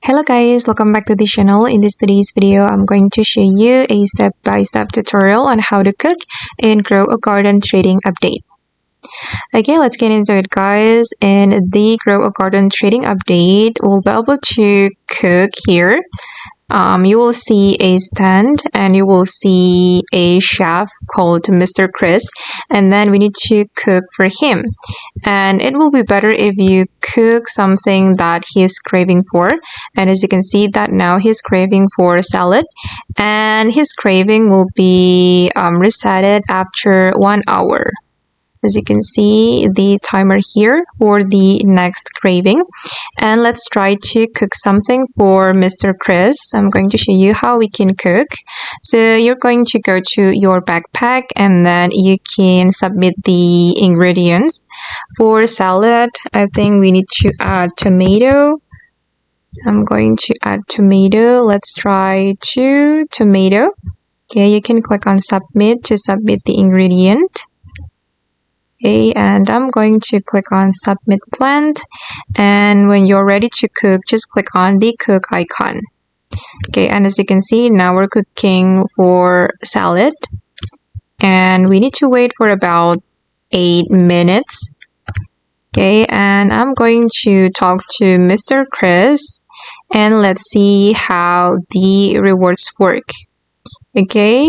Hello guys, welcome back to the channel. In today's video, I'm going to show you a step-by-step tutorial on how to cook in Grow a Garden trading update. Okay, let's get into it guys. In the Grow a Garden trading update, we'll be able to cook here. You will see a stand and you will see a chef called Mr. Chris, and then we need to cook for him. And it will be better if you cook something that he is craving for. And as you can see that now he's craving for salad, and his craving will be resetted after 1 hour. As you can see the timer here for the next craving. And let's try to cook something for Mr. Chris. I'm going to show you how we can cook. So you're going to go to your backpack and then you can submit the ingredients. For salad, I think we need to add tomato. I'm going to add tomato. Let's try 2 tomato. Okay, you can click on submit to submit the ingredient. Okay, and I'm going to click on submit blend, and when you're ready to cook, just click on the cook icon. Okay, and as you can see, now we're cooking for salad, and we need to wait for about 8 minutes. Okay, and I'm going to talk to Mr. Chris, and let's see how the rewards work. Okay,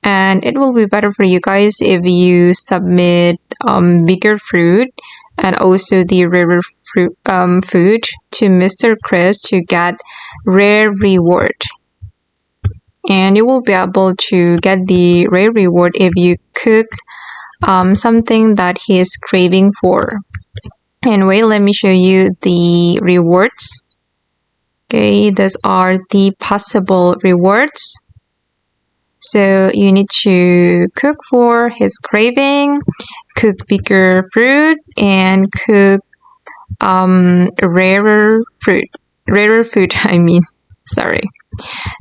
and it will be better for you guys if you submit bigger fruit and also the rarer fruit, food to Mr. Chris to get rare reward. And you will be able to get the rare reward if you cook something that he is craving for. Anyway, let me show you the rewards. Okay, these are the possible rewards. So you need to cook for his craving, cook bigger fruit, and cook rarer food, I mean, sorry.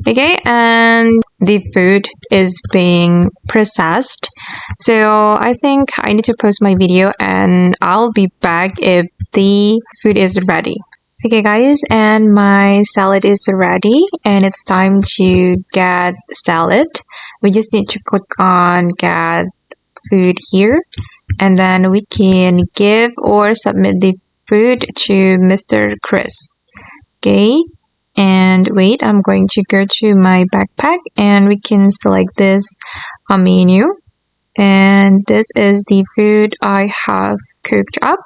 Okay, and the food is being processed. So I think I need to post my video and I'll be back if the food is ready. Okay guys, and my salad is ready and it's time to get salad. We just need to click on get food here, and then we can give or submit the food to Mr. Chris. Okay, and wait, I'm going to go to my backpack and we can select this menu, and this is the food I have cooked up.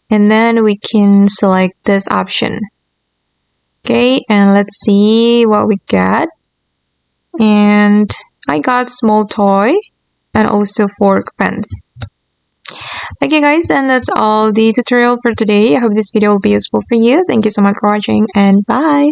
And then we can select this option. Okay, and let's see what we get. And I got small toy and also fork fence. Okay guys, and that's all the tutorial for today. I hope this video will be useful for you. Thank you so much for watching and bye.